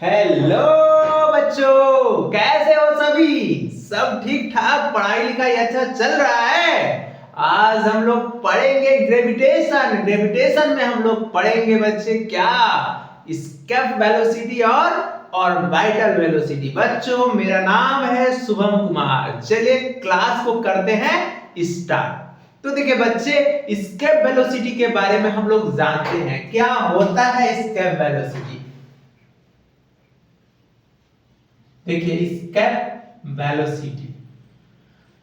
Hello बच्चों, कैसे हो सभी? सब ठीक ठाक? पढ़ाई लिखाई अच्छा चल रहा है? आज हम लोग पढ़ेंगे ग्रेविटेशन। ग्रेविटेशन में हम लोग पढ़ेंगे बच्चे क्या? स्केप वेलोसिटी और ऑर्बिटल वेलोसिटी। बच्चों, मेरा नाम है शुभम कुमार। चलिए क्लास को करते हैं स्टार्ट। तो देखिए बच्चे, स्केप वेलोसिटी के बारे में हम लोग जानते हैं। क्या होता है स्केप वेलोसिटी? देखिए स्केप वेलोसिटी,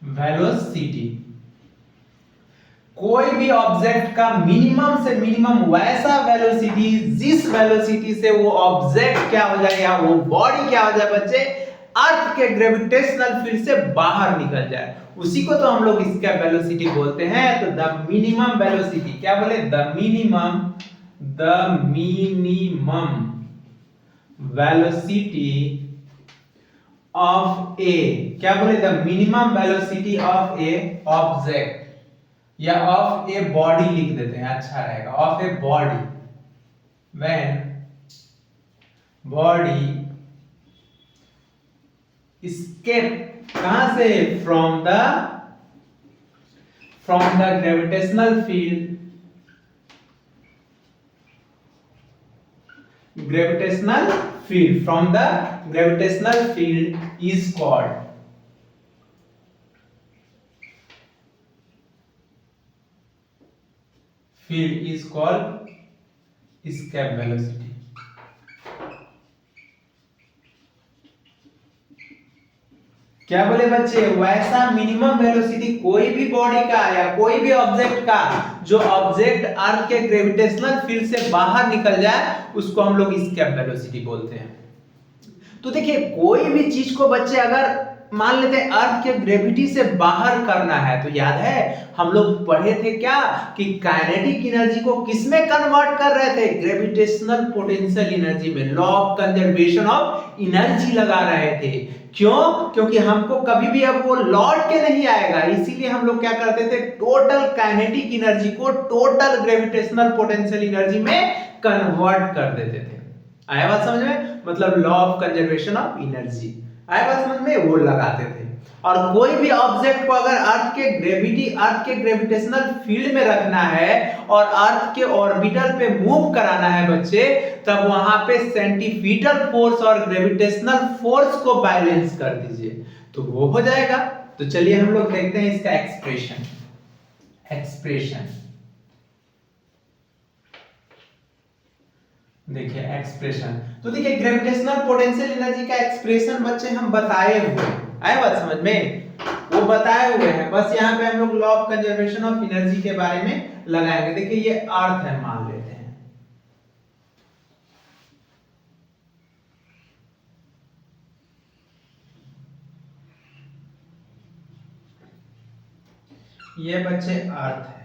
वेलोसिटी कोई भी ऑब्जेक्ट का मिनिमम से मिनिमम वैसा वेलोसिटी जिस वेलोसिटी से वो ऑब्जेक्ट क्या हो जाए या वो बॉडी क्या हो जाए बच्चे, अर्थ के ग्रेविटेशनल फील्ड से बाहर निकल जाए, उसी को तो हम लोग स्केप वेलोसिटी बोलते हैं। तो द मिनिमम वेलोसिटी, क्या बोले? द मिनिमम वेलोसिटी ऑफ ए, क्या बोले? The minimum velocity of A object या ऑफ ए बॉडी लिख देते हैं, अच्छा रहेगा। Of a body, when body escape कहां से? From the gravitational field, from the gravitational field is called escape velocity। क्या बोले बच्चे? वैसा मिनिमम वेलोसिटी कोई भी बॉडी का या कोई भी ऑब्जेक्ट का जो ऑब्जेक्ट अर्थ के ग्रेविटेशनल फील्ड से बाहर निकल जाए, उसको हम लोग स्केप वेलोसिटी बोलते हैं। तो देखिए, कोई भी चीज को बच्चे अगर मान लेते हैं अर्थ के ग्रेविटी से बाहर करना है, तो याद है हम लोग पढ़े थे क्या कि काइनेटिक एनर्जी को किसमें कन्वर्ट कर रहे थे? ग्रेविटेशनल पोटेंशियल एनर्जी में। Law of conservation of energy लगा रहे थे। क्यों? क्योंकि हमको कभी भी अब वो लौट के नहीं आएगा, इसीलिए हम लोग क्या करते थे? टोटल काइनेटिक एनर्जी को टोटल ग्रेविटेशनल पोटेंशियल एनर्जी में कन्वर्ट कर देते थे। आया बात समझ में? मतलब law of conservation of energy आया बात समझ में, वो लगाते थे। और कोई भी ऑब्जेक्ट को अगर अर्थ के ग्रेविटेशनल फील्ड में रखना है और अर्थ के ऑर्बिटल पे मूव कराना है बच्चे, तब वहां पे सेंटीपीटल फोर्स और ग्रेविटेशनल फोर्स को बैलेंस कर दीजिए, तो वो हो जाएगा। तो चलिए हम लोग देखते हैं इसका एक्सप्रेशन। देखिए एक्सप्रेशन, तो देखिए ग्रेविटेशनल पोटेंशियल एनर्जी का एक्सप्रेशन बच्चे हम बताए हुए, आए बात समझ में? वो बताए हुए हैं, बस यहाँ पे हम लोग law of conservation of energy के बारे में लगाएंगे। देखिए ये अर्थ है, मान लेते हैं। ये बच्चे अर्थ है।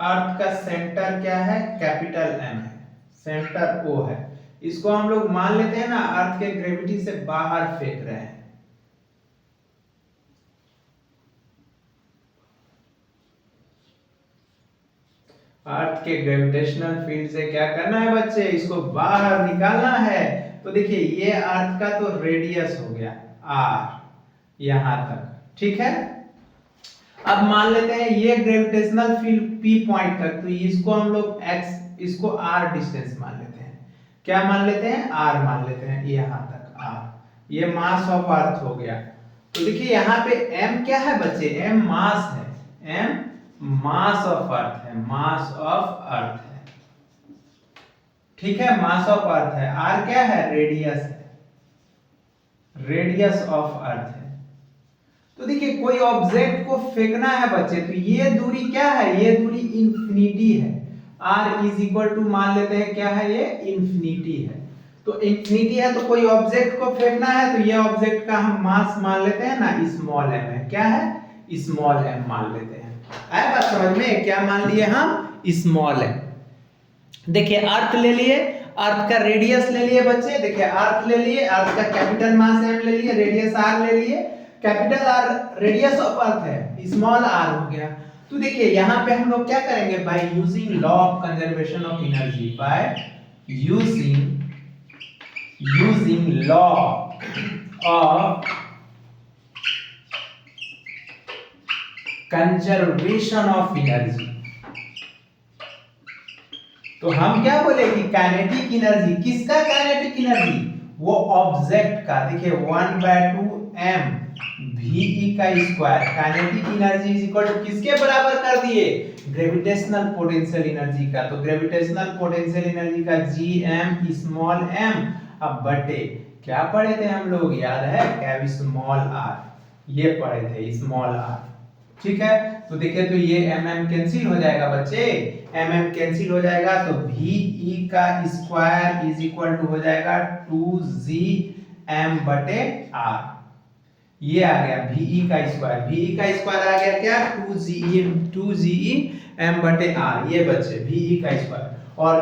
अर्थ का सेंटर क्या है? कैपिटल एम है। सेंटर ओ है। इसको हम लोग मान लेते हैं ना अर्थ के ग्रेविटी से बाहर फेंक रहे हैं। अर्थ के ग्रेविटेशनल फील्ड से क्या करना है बच्चे? इसको बाहर निकालना है। तो देखिए ये अर्थ का तो रेडियस हो गया आर, यहां तक, ठीक है। अब मान लेते हैं ये ग्रेविटेशनल फील्ड पी पॉइंट तक, तो इसको हम लोग एक्स, इसको आर डिस्टेंस मान लेते हैं। क्या मान लेते हैं? आर मान लेते हैं, यहां तक आर। ये मास ऑफ अर्थ हो गया। तो देखिए यहाँ पे एम क्या है बच्चे? एम मास है। एम मास ऑफ अर्थ है, मास ऑफ अर्थ है, ठीक है, मास ऑफ अर्थ है। आर क्या है? रेडियस है, रेडियस ऑफ अर्थ है। तो देखिए कोई ऑब्जेक्ट को फेंकना है बच्चे, तो ये दूरी क्या है? ये दूरी इंफिनिटी है। r इज इक्वल टू मान लेते हैं क्या है? ये इंफिनिटी है। तो इंफिनिटी है तो कोई ऑब्जेक्ट को फेंकना है, तो ये ऑब्जेक्ट का हम मास मान लेते हैं ना, स्मॉल m है। क्या है? स्मॉल m मान लेते हैं। आया बात समझ में? क्या मान लिए हम? Small m। देखिए अर्थ ले लिए, अर्थ का रेडियस ले लिए बच्चे। देखिए अर्थ ले लिए, अर्थ का कैपिटल मास m ले लिए, रेडियस r ले लिए। कैपिटल आर रेडियस ऑफ अर्थ है, स्मॉल आर हो गया। तो देखिए यहाँ पे हम लोग क्या करेंगे? By using law of conservation of energy, by using using law of conservation of energy. तो हम क्या बोले कि काइनेटिक एनर्जी, किसका काइनेटिक एनर्जी? वो ऑब्जेक्ट का। देखिए 1/2 m VE का square kinetic energy is equal to किसके बराबर कर दिए? ग्रेविटेशनल पोटेंशियल एनर्जी का। तो ग्रेविटेशनल पोटेंशियल एनर्जी का Gm स्मॉल m अब बटे क्या पढ़े थे हम लोग, याद है? कैव स्मॉल r, ये पढ़े थे स्मॉल r। ठीक है, तो देखिए तो ये mm कैंसिल हो जाएगा बच्चे, mm कैंसिल हो जाएगा तो VE का स्क्वायर इज इक्वल टू हो जाएगा 2gm बटे r। ये आ गया VE का स्क्वायर, VE का स्क्वायर आ गया क्या? 2GM बटे r, ये बच्चे VE का स्क्वायर। और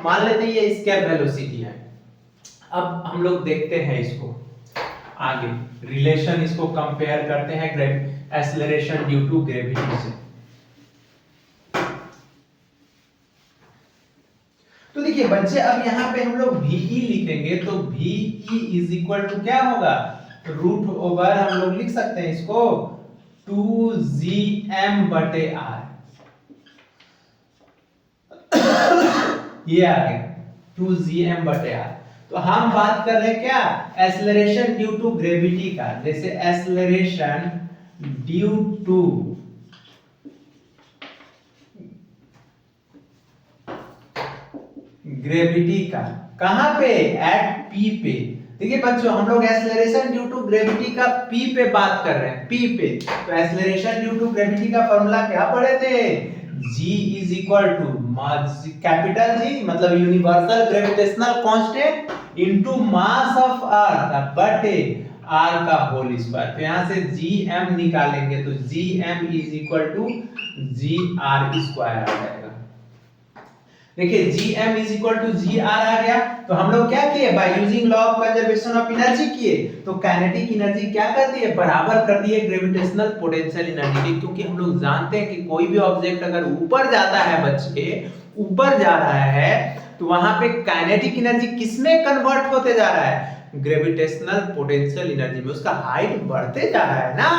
मान लेते हैं ये एस्केप वेलोसिटी है। अब हम लोग देखते हैं इसको आगे रिलेशन, इसको कंपेयर करते हैं एक्सेलरेशन ड्यू टू ग्रेविटी से। तो देखिए बच्चे अब यहाँ पे हम लोग VE लिखेंगे तो VE इज इक्वल टू क्या होगा? रूट ओवर हम लोग लिख सकते हैं इसको 2gm बटे r। ये आ गया 2gm बटे r। तो हम बात कर रहे हैं क्या? एक्सेलरेशन ड्यू टू ग्रेविटी का। जैसे एक्सेलरेशन ड्यू टू ग्रेविटी का, कहां पे? एट P पे। देखिए बच्चों हम लोग एक्सेलरेशन ड्यू टू ग्रेविटी का P पे बात कर रहे हैं, P पे। तो एक्सेलरेशन ड्यू टू ग्रेविटी का फॉर्मूला क्या पढ़े थे? G is equal to capital G मतलब universal gravitational constant into mass of earth बटे r का होल स्क्वायर। तो यहां से Gm निकालेंगे तो Gm is equal to Gr square आ जाएगा। देखिए Gm is equal to Gr आ गया। तो हम लोग क्या किए? By using law of conservation of energy किए। तो काइनेटिक एनर्जी क्या कर दिए? बराबर कर दिए ग्रेविटेशनल पोटेंशियल एनर्जी के। क्योंकि हम लोग जानते हैं कि कोई भी ऑब्जेक्ट अगर ऊपर जाता है बच्चे, ऊपर जा रहा है तो वहां पे काइनेटिक एनर्जी किसमें कन्वर्ट होते जा रहा है? ग्रेविटेशनल पोटेंशियल एनर्जी में। उसका हाइट बढ़ते जा रहा है ना।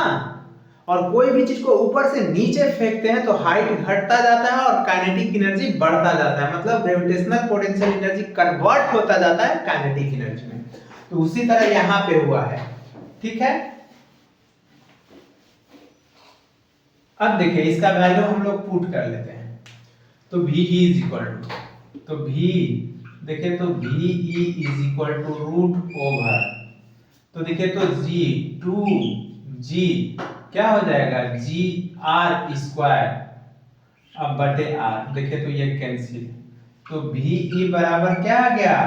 और कोई भी चीज को ऊपर से नीचे फेंकते हैं तो हाइट घटता जाता है और काइनेटिक एनर्जी बढ़ता जाता है। मतलब ग्रेविटेशनल पोटेंशियल एनर्जी कन्वर्ट होता जाता है काइनेटिक एनर्जी में। तो उसी तरह यहां पे हुआ है। ठीक है, अब देखिए इसका वैल्यू हम लोग पुट कर लेते हैं। तो VE इज इक्वल टू, तो V देखिए तो VE is equal to root over, तो देखिए तो G क्या हो जाएगा? Gr स्क्वायर अब बटे r। देखिए तो ये कैंसिल, तो VE बराबर क्या आ गया?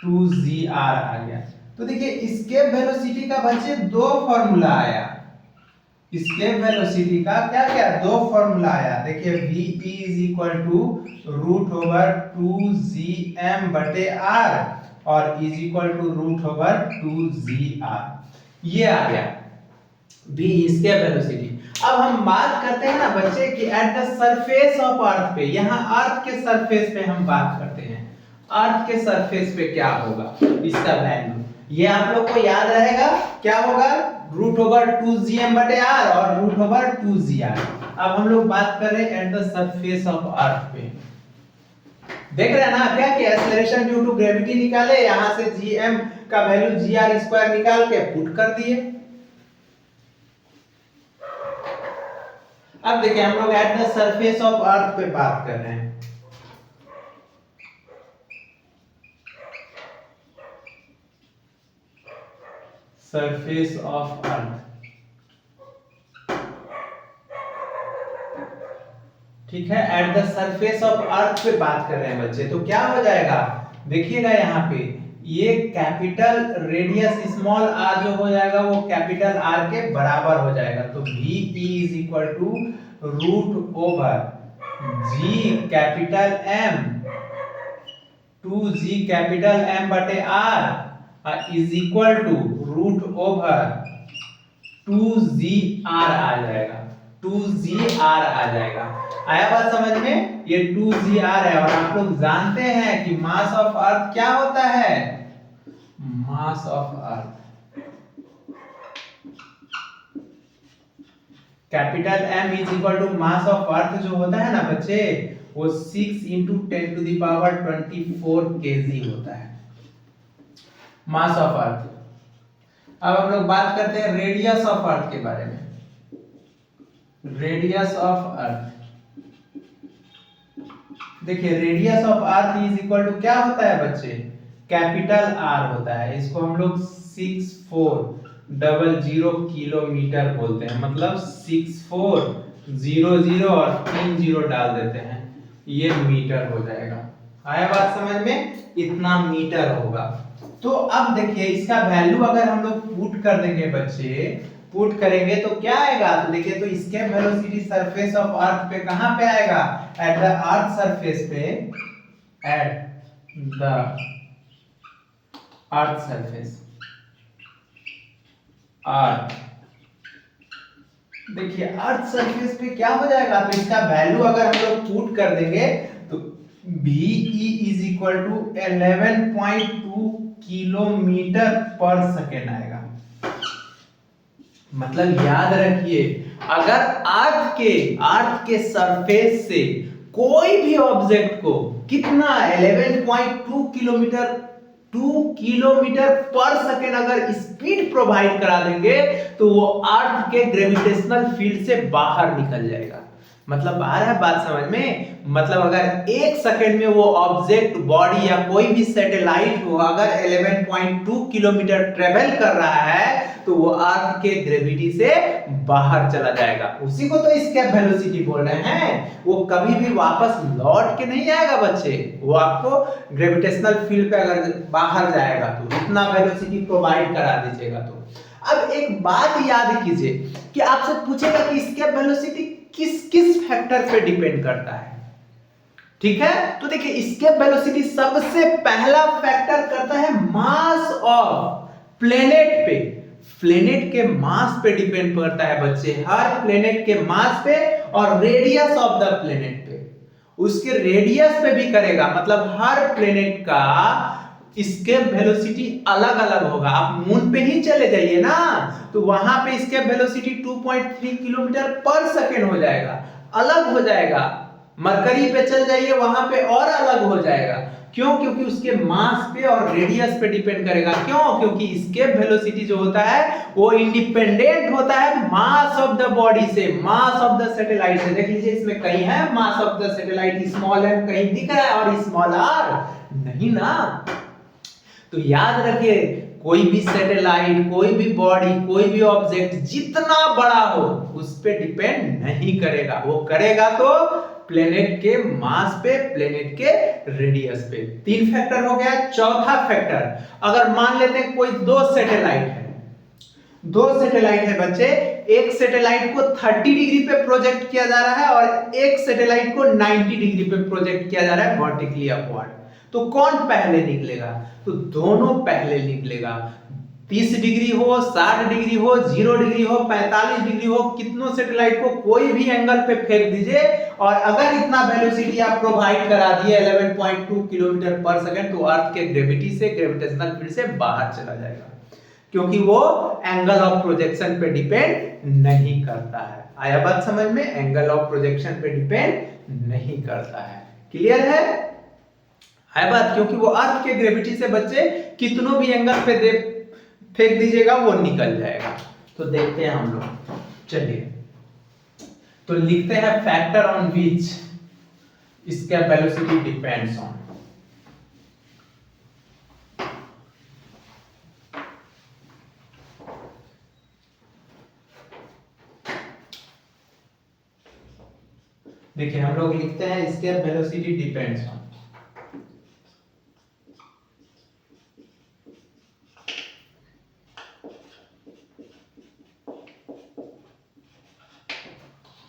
2Gr आ गया। तो देखिए एस्केप वेलोसिटी का बच्चे दो फॉर्मूला आया। एस्केप वेलोसिटी का क्या क्या? दो फॉर्मूला आया। देखिए VE is equal to root over 2Gm बटे r और is equal to root over 2Gr, ये आ गया V एस्केप वेलोसिटी। अब हम बात करते हैं ना बच्चे कि at the surface of earth पे, यहाँ अर्थ के सरफेस पे हम बात करते हैं। अर्थ के सरफेस पे क्या होगा इसका वैल्यू, ये आप लोग को याद रहेगा क्या होगा? रूट ओवर 2Gm बटे r और रूट ओवर 2Gr। अब हम लोग बात कर रहे हैं at the surface of earth पे। देख रहे हैं ना क्या कि एक्सेलरेशन ड्यू टू ग्रेविटी निकाले, यहां से Gm का वैल्यू Gr स्क्वायर निकाल के पुट कर दिए। अब देखिए हम लोग at the surface of earth पे बात कर रहे हैं। सरफेस ऑफ अर्थ, ठीक है, at the surface of earth पे बात कर रहे हैं बच्चे। तो क्या हो जाएगा? देखिएगा यहाँ पे ये कैपिटल रेडियस स्मॉल r जो हो जाएगा वो कैपिटल R के बराबर हो जाएगा। तो VE is equal to root over G capital M 2G capital M बटे R is equal to root over 2GR आ जाएगा, 2GR आ जाएगा। आया बात समझ में? ये 2gr है और आप लोग जानते हैं कि मास ऑफ अर्थ क्या होता है? Mass of earth capital M is equal to mass of earth जो होता है ना बच्चे, वो 6 into 10 to the power 24 KG होता है, मास ऑफ अर्थ। अब हम लोग बात करते हैं रेडियस ऑफ अर्थ के बारे में। रेडियस ऑफ अर्थ, देखिए radius of earth is equal to क्या होता है बच्चे? कैपिटल R होता है, इसको हम लोग 6400 किलोमीटर बोलते हैं, मतलब 6400 और 3 जीरो डाल देते हैं, ये मीटर हो जाएगा। आया बात समझ में? इतना मीटर होगा। तो अब देखिए इसका वैल्यू अगर हम लोग पुट कर देंगे बच्चे, पुट करेंगे तो क्या आएगा? तो देखिए तो इसके वेलोसिटी सरफेस ऑफ अर्थ पे कहां पे आएगा? एट द अर्थ सरफेस पे, एट द अर्थ सरफेस, अर्थ, देखिए अर्थ सरफेस पे क्या हो जाएगा? तो इसका वैल्यू अगर हम लोग पुट कर देंगे तो VE is equal to 11.2 kilometre पर सेकेंड आएगा। मतलब याद रखिए, अगर अर्थ के सरफेस से कोई भी ऑब्जेक्ट को कितना 11.2 किलोमीटर 2 किलोमीटर पर सेकेंड अगर स्पीड प्रोवाइड करा देंगे तो वो अर्थ के ग्रेविटेशनल फील्ड से बाहर निकल जाएगा। मतलब आ रहा है बात समझ में? मतलब अगर एक सेकंड में वो ऑब्जेक्ट बॉडी या कोई भी सैटेलाइट हो अगर 11.2 किलोमीटर ट्रेवल कर रहा है तो वो अर्थ के ग्रेविटी से बाहर चला जाएगा। उसी को तो एस्केप वेलोसिटी बोल रहे हैं। वो कभी भी वापस लौट के नहीं आएगा बच्चे, वो आपको ग्रेविटेशनल फील्ड पे अगर बाहर जाएगा तो इतना वेलोसिटी प्रोवाइड करा दीजिएगा। तो अब एक बात याद कीजिए कि आपसे पूछेगा कि एस्केप वेलोसिटी किस किस फैक्टर पे डिपेंड करता है, ठीक है? तो देखिए एस्केप वेलोसिटी सबसे पहला फैक्टर करता है मास ऑफ प्लेनेट पे। प्लेनेट के मास पे डिपेंड करता है बच्चे, हर प्लेनेट के मास पे और रेडियस ऑफ द प्लेनेट पे, उसके रेडियस पे भी करेगा। मतलब हर प्लेनेट का एस्केप वेलोसिटी अलग अलग होगा। आप मून पे ही चले जाइए ना, तो वहां पे एस्केप वेलोसिटी 2.3 किलोमीटर पर सेकेंड हो जाएगा, अलग हो जाएगा। मरकरी पे चल जाइए, वहां पे और अलग हो जाएगा। क्यों? क्योंकि उसके मास पे और रेडियस पे डिपेंड करेगा। क्यों? क्योंकि एस्केप वेलोसिटी जो होता है वो इंडिपेंडेंट होता है मास ऑफ द बॉडी से, मास ऑफ द सैटेलाइट से। देख लीजिए इसमें कहीं है mass of the satellite small m कहीं दिख रहा है और स्मॉल r नहीं ना। तो याद रखिए कोई भी सैटेलाइट, कोई भी बॉडी, कोई भी ऑब्जेक्ट जितना बड़ा हो उस पे डिपेंड नहीं करेगा। वो करेगा तो प्लेनेट के मास पे, प्लेनेट के रेडियस पे। 3 फैक्टर हो गया। चौथा फैक्टर, अगर मान लेते हैं कोई 2 सैटेलाइट है, 2 सैटेलाइट है बच्चे, एक सैटेलाइट को 30 डिग्री पे प्रोजेक्ट किया जा रहा है और एक सैटेलाइट को 90 डिग्री पे प्रोजेक्ट किया जा रहा है वर्टिकली अपवर्ड। तो कौन पहले निकलेगा? तो दोनों पहले निकलेगा। 30 डिग्री हो, 60 डिग्री हो, 0 डिग्री हो, 45 डिग्री हो, कितनों सैटेलाइट को कोई भी एंगल पे फेंक दीजिए और अगर इतना वेलोसिटी आप प्रोवाइड करा दिए 11.2 किलोमीटर पर सेकंड तो अर्थ के ग्रेविटी से, ग्रेविटेशनल फील्ड से बाहर चला जाएगा, क्योंकि वो एंगल ऑफ प्रोजेक्शन पे डिपेंड नहीं करता है। आया बात समझ में? एंगल ऑफ प्रोजेक्शन पे डिपेंड नहीं करता है। क्लियर है? है बात? क्योंकि वो अर्थ के ग्रेविटी से बच्चे कितनों भी एंगल पे दे फेंक दीजिएगा वो निकल जाएगा। तो देखते हैं हम लोग, चलिए तो लिखते हैं फैक्टर ऑन विच इसका वेलोसिटी डिपेंड्स ऑन। देखिए हम लोग लिखते हैं इसके velocity depends on,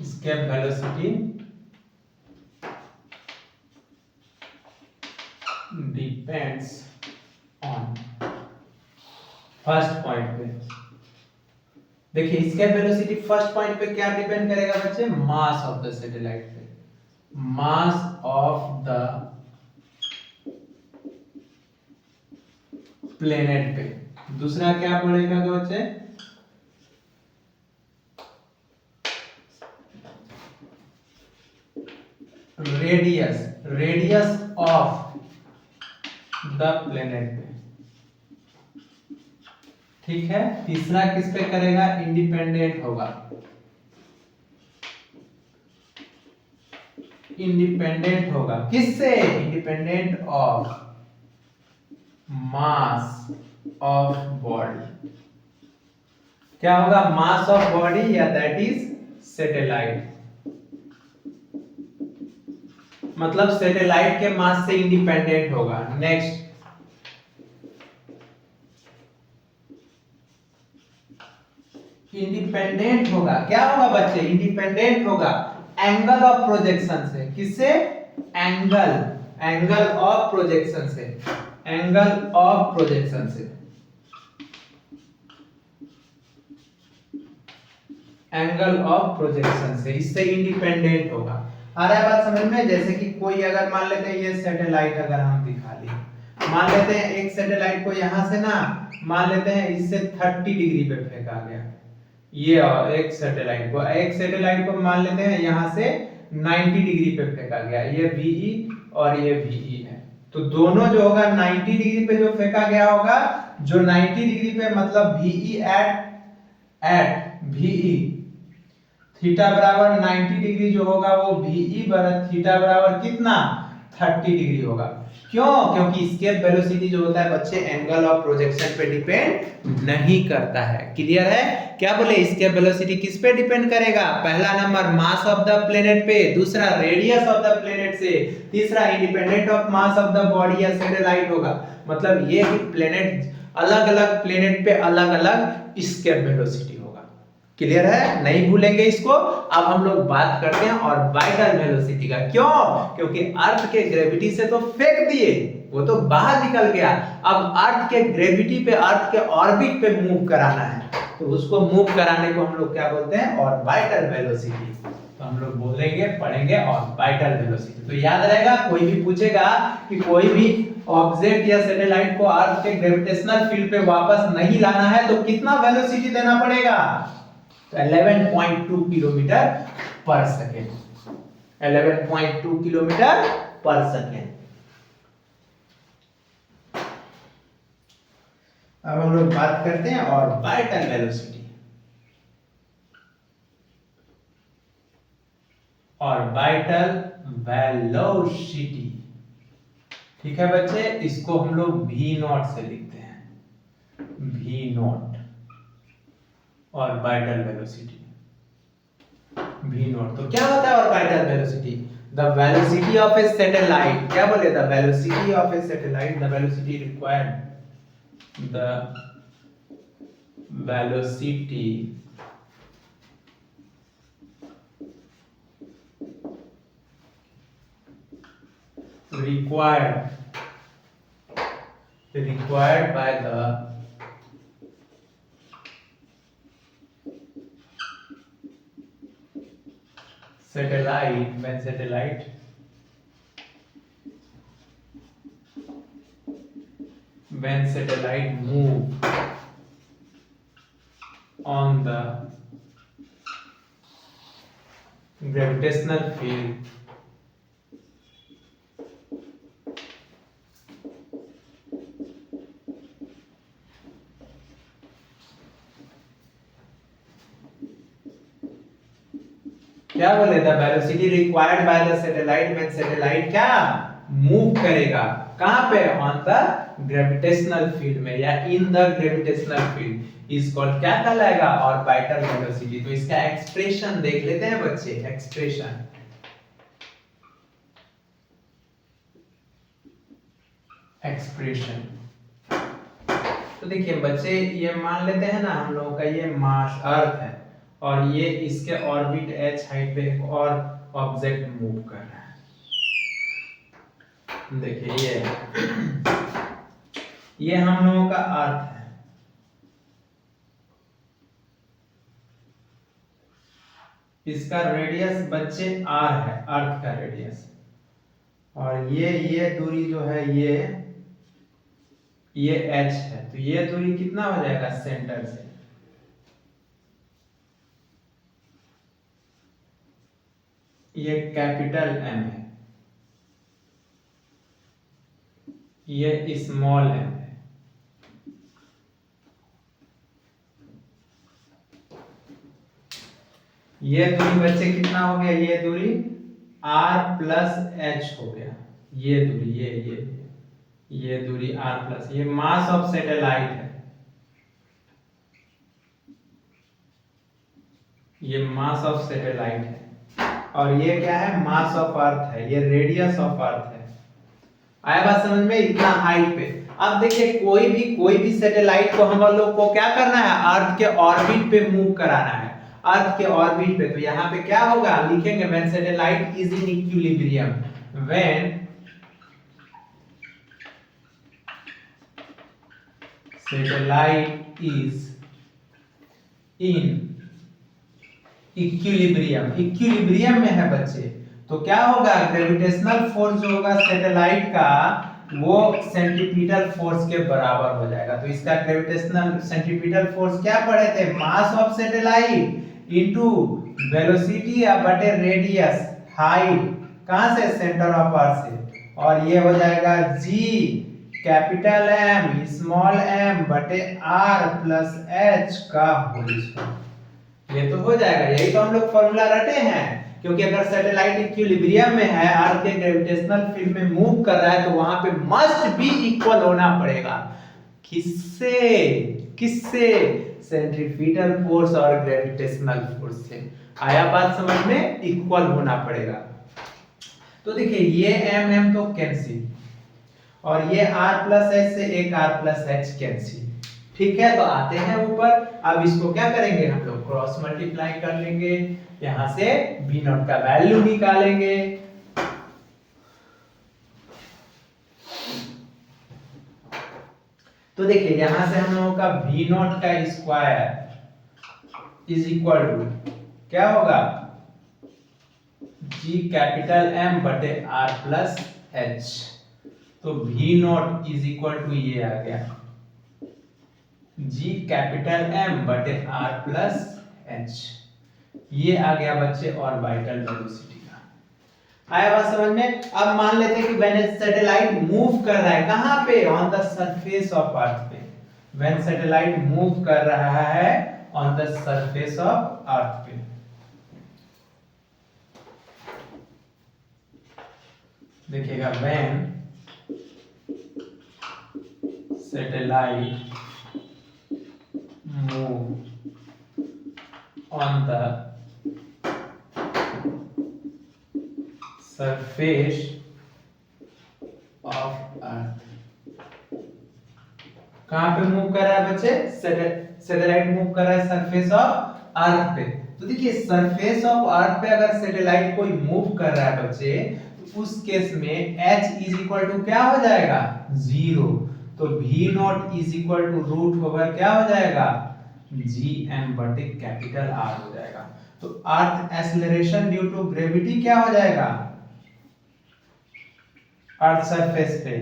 escape velocity depends on first point पे। देखिए escape velocity फर्स्ट पॉइंट पे क्या डिपेंड करेगा बच्चे? मास ऑफ द सैटेलाइट पे। मास ऑफ द प्लेनेट पे। दूसरा क्या बोलेगा बच्चे, रेडियस ऑफ द प्लेनेट पे। ठीक है, तीसरा किस पे करेगा, इंडिपेंडेंट होगा, इंडिपेंडेंट होगा किससे, independent of mass of body. क्या होगा, मास ऑफ बॉडी या दैट इज सैटेलाइट, मतलब सैटेलाइट के मास से इंडिपेंडेंट होगा। नेक्स्ट, इंडिपेंडेंट होगा, क्या होगा बच्चे, इंडिपेंडेंट होगा एंगल ऑफ प्रोजेक्शन से। किससे, एंगल ऑफ प्रोजेक्शन से, एंगल ऑफ प्रोजेक्शन से, एंगल ऑफ प्रोजेक्शन से, इससे इंडिपेंडेंट होगा। आ रहा है बात समझ में। जैसे कि कोई अगर मान लेते हैं ये सैटेलाइट अगर हम दिखा लिए, मान लेते हैं एक सैटेलाइट को यहां से ना मान लेते हैं इससे 30 डिग्री पे फेंका गया, ये एक सैटेलाइट को मान लेते हैं यहां से 90 डिग्री पे फेंका गया, ये VE और ये VE है। तो दोनों जो होगा 90 डिग्री पे जो फेंका गया होगा, जो 90 डिग्री पे मतलब VE एट VE थीटा बराबर 90 डिग्री जो होगा वो VE बराबर थीटा बराबर कितना 30 डिग्री होगा। क्यों, क्योंकि एस्केप वेलोसिटी जो होता है बच्चे एंगल ऑफ प्रोजेक्शन पे डिपेंड नहीं करता है। क्लियर है, क्या बोले, एस्केप वेलोसिटी किस पे डिपेंड करेगा, पहला number mass of the planet पे, दूसरा रेडियस ऑफ द प्लेनेट से, तीसरा independent of mass of the body या सैटेलाइट होगा। मतलब ये कि प्लेनेट अलग अलग प्लेनेट पे अलग अलग एस्केप वेलोसिटी। क्लियर है, नहीं भूलेंगे इसको। अब हम लोग बात करते हैं ऑर्बिटल वेलोसिटी का। क्यों, क्योंकि अर्थ के ग्रेविटी से तो फेंक दिए, वो तो बाहर निकल गया, अब अर्थ के ग्रेविटी पे, अर्थ के ऑर्बिट पे मूव कराना है, तो उसको मूव कराने को हम लोग क्या बोलते हैं, ऑर्बिटल वेलोसिटी। तो हम लोग बोलेंगे, पढ़ेंगे ऑर्बिटल वेलोसिटी। तो याद रहेगा, कोई भी पूछेगा कि कोई भी ऑब्जेक्ट या सैटेलाइट को अर्थ के ग्रेविटेशनल फील्ड पे वापस नहीं लाना है तो कितना वेलोसिटी देना पड़ेगा, 11.2 किलोमीटर पर सेकेंड, 11.2 किलोमीटर पर सेकेंड। अब हम लोग बात करते हैं ऑर्बिटल वेलोसिटी। ऑर्बिटल वेलोसिटी, ठीक है बच्चे, इसको हम लोग V0 से लिखते हैं, V0 ऑर्बिटल वेलोसिटी, V0। तो क्या होता है orbital velocity, the velocity of A satellite, क्या बोले, the velocity of A satellite, the velocity required, the velocity required by the satellite, when satellite move on the gravitational field क्या बोले, the velocity required by the satellite when satellite क्या move करेगा, कहां पे, on the gravitational field में या in the gravitational field, is called, क्या कहलाएगा, ऑर्बिटल वेलोसिटी। तो इसका एक्सप्रेशन देख लेते हैं बच्चे, एक्सप्रेशन। तो देखिए बच्चे, ये मान लेते हैं ना हम लोगों का ये मास अर्थ है और ये इसके ऑर्बिट h हाइट पे एक और ऑब्जेक्ट मूव कर रहा है। देखिए ये हम लोगों का अर्थ है, इसका रेडियस बच्चे r है, अर्थ का रेडियस। और ये दूरी जो है ये h है। तो ये दूरी कितना हो जाएगा सेंटर से? ये कैपिटल M है, ये स्मॉल m है। ये दूरी बच्चे कितना हो गया? ये दूरी r प्लस h हो गया। ये दूरी ये दूरी r प्लस, ये मास ऑफ सैटेलाइट है, ये मास ऑफ सैटेलाइट है। और ये क्या है? मास ऑफ अर्थ है, ये रेडियस ऑफ अर्थ है। आया बात समझ में? इतना हाइट पे। अब देखिए कोई भी सैटेलाइट को हम लोग को क्या करना है? अर्थ के ऑर्बिट पे मूव कराना है, अर्थ के ऑर्बिट पे। तो यहाँ पे क्या होगा? लिखेंगे when satellite is in equilibrium, when satellite is in equilibrium, equilibrium में है बच्चे। तो क्या होगा? ग्रेविटेशनल फोर्स जो होगा सैटेलाइट का वो सेंट्रीपिटल फोर्स के बराबर हो जाएगा। तो इसका ग्रेविटेशनल सेंट्रीपिटल फोर्स क्या पढ़े थे? Mass of satellite into velocity या बटे रेडियस, हाइट कहां से? सेंटर ऑफ अर्थ से। और ये हो जाएगा g capital M small m बटे r प्लस h का होल स्क्वायर। ये तो हो जाएगा, यही तो हम लोग फॉर्मूला रटे हैं। क्योंकि अगर सैटेलाइट इक्विलिब्रियम में है, अर्थ के ग्रेविटेशनल फील्ड में मूव कर रहा है, तो वहां पे मस्ट बी इक्वल होना पड़ेगा। किससे? सेंट्रीपिटल फोर्स और ग्रेविटेशनल फोर्स से। आया बात समझ में? इक्वल होना पड़ेगा। तो देखिए ये m तो कैंसिल, और ये r प्लस h से एक r प्लस h कैंसिल। ठीक है, तो आते हैं ऊपर। अब इसको क्या करेंगे? हम लोग क्रॉस मल्टीप्लाई कर लेंगे, यहां से v नॉट का वैल्यू निकालेंगे। तो देखिए यहां से हम लोगों का v नॉट का स्क्वायर इज इक्वल टू क्या होगा? g कैपिटल M बटे r प्लस h। तो v nought is equal to ये आ गया g कैपिटल M बटे r प्लस h। ये आ गया बच्चे ऑर्बिटल वेलोसिटी का। आया बात समझ में? अब मान लेते हैं कि व्हेन सैटेलाइट मूव कर रहा है, कहां पे? On the surface of earth पे। व्हेन सैटेलाइट मूव कर रहा है on the surface of earth पे। देखिएगा when satellite move on the surface of earth। कहां पे मूव कर रहा है बच्चे? सैटेलाइट मूव कर रहा है सरफेस ऑफ अर्थ पे। तो देखिए सरफेस ऑफ अर्थ पे अगर सैटेलाइट कोई मूव कर रहा है बच्चे, तो उस केस में h इज इक्वल टू क्या हो जाएगा? 0। तो v nought is equal to root over क्या हो जाएगा? gm बटे कैपिटल R हो जाएगा। तो अर्थ एक्सेलरेशन ड्यू टू ग्रेविटी क्या हो जाएगा? अर्थ सरफेस पे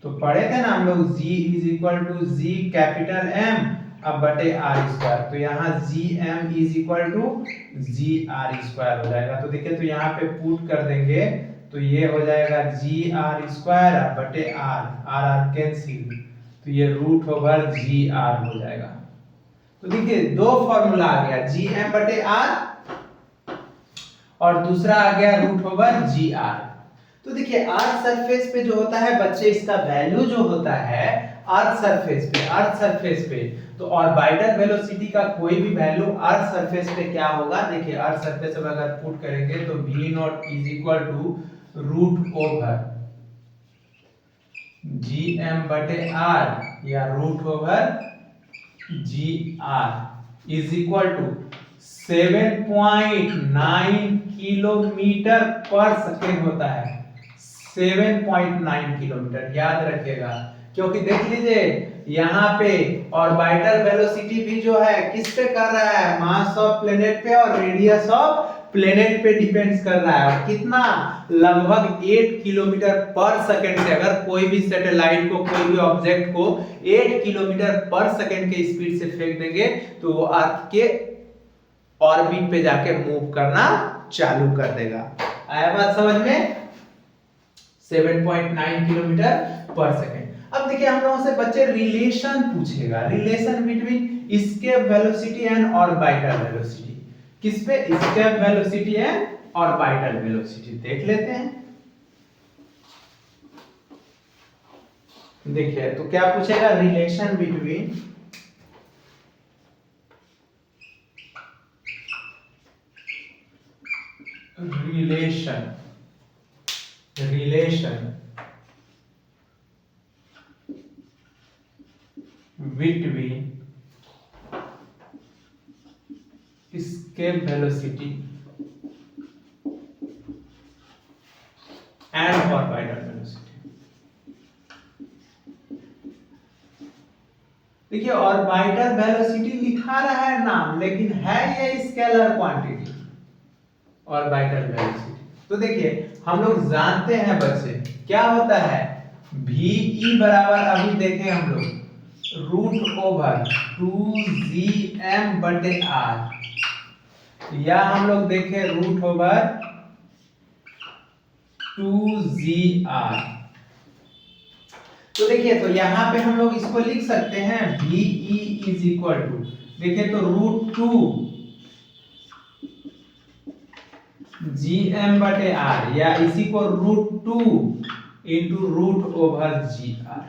तो पढ़े थे ना हम लोग, g is equal to g capital M अब बटे r स्क्वायर। तो यहाँ gm is equal to gr square हो जाएगा। तो देखिए तो यहाँ पे पुट कर देंगे, तो ये हो जाएगा gr स्क्वायर बटे r कैंसिल, तो ये रूट ओवर gr हो जाएगा। तो देखिए दो फॉर्मूला आ गया, gm बटे r और दूसरा आ गया रूट ओवर gr। तो देखिए अर्थ सरफेस पे जो होता है बच्चे, इसका वैल्यू जो होता है अर्थ सरफेस पे, तो ऑर्बिटल वेलोसिटी का कोई भी वैल्यू अर्थ सरफेस पे क्या होगा? देखिए अर्थ सरफेस पे अगर पुट करेंगे तो v nought is equal to root over gm बटे r या root over gr is equal to 7.9 kilometre पर सेकेंड होता है। 7.9 किलोमीटर याद रखिएगा, क्योंकि देख लीजिए यहाँ पे ऑर्बिटल वेलोसिटी भी जो है किस पे कर रहा है, मास ऑफ प्लेनेट पे और रेडियस ऑफ प्लेनेट पे डिपेंड्स कर रहा है। और कितना, लगभग 8 किलोमीटर पर सेकंड से अगर कोई भी सैटेलाइट को, कोई भी ऑब्जेक्ट को 8 किलोमीटर पर सेकंड के स्पीड से फेंक देंगे तो वो अर्थ के ऑर्बिट पे जाके मूव करना चालू कर देगा। आया बात समझ में? 7.9 किलोमीटर पर सेकंड। अब देखिए हम लोगों से बच्चे रिलेशन पूछेगा, relation between escape velocity and orbital velocity. किस पे? Escape velocity and orbital velocity. देख लेते हैं। देखिए तो क्या पूछेगा, relation between relation between escape velocity and orbital velocity। देखिए ऑर्बिटल वेलोसिटी लिखा रहा है नाम, लेकिन है ये स्केलर क्वांटिटी ऑर्बिटल वेलोसिटी। तो देखिए हम लोग जानते हैं बच्चे क्या होता है, VE बराबर, अभी देखें हम लोग, रूट ओवर 2gm बटे r, या हम लोग देखें रूट ओवर 2gr। तो देखिए तो यहाँ पे हम लोग इसको लिख सकते हैं VE इज इक्वल टू, देखिए तो रूट 2 gm बटे r, या इसी को root 2 into root over gr।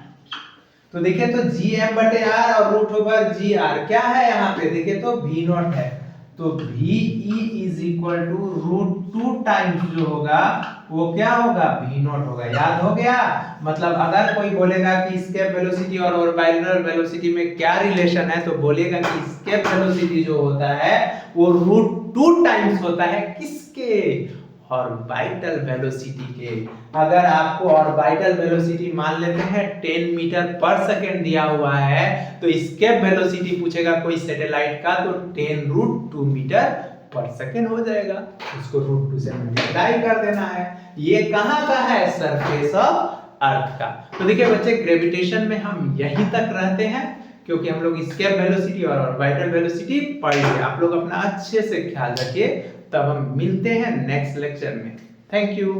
तो देखिए तो gm बटे r और रूट ओवर gr क्या है यहाँ पे, देखिए तो v नॉट है, तो VE is equal to root 2 times जो होगा वो क्या होगा, v नॉट होगा। याद हो गया? मतलब अगर कोई बोलेगा कि एस्केप वेलोसिटी और ऑर्बिटल वेलोसिटी में क्या रिलेशन है, तो बोलेगा कि एस्केप वेलोसिटी जो होता है वो रूट 2 टाइम्स होता है किसके, ऑर्बिटल वेलोसिटी के। अगर आपको ऑर्बिटल वेलोसिटी मान लेते हैं 10 मीटर पर सेकंड दिया हुआ है, तो एस्केप वेलोसिटी पूछेगा कोई सैटेलाइट का, तो 10 रूट 2 मीटर पर सेकंड हो जाएगा, उसको रूट 2 से मल्टीप्लाई कर देना है। ये कहां का है, सरफेस ऑफ अर्थ का। तो देखिए बच्चे ग्रेविटेशन में हम यहीं तक रहते हैं, क्योंकि हम लोग एस्केप वेलोसिटी और ऑर्बिटल वेलोसिटी पढ़ लिए। आप लोग अपना अच्छे से ख्याल रखिए, तब हम मिलते हैं नेक्स्ट लेक्चर में। Thank you.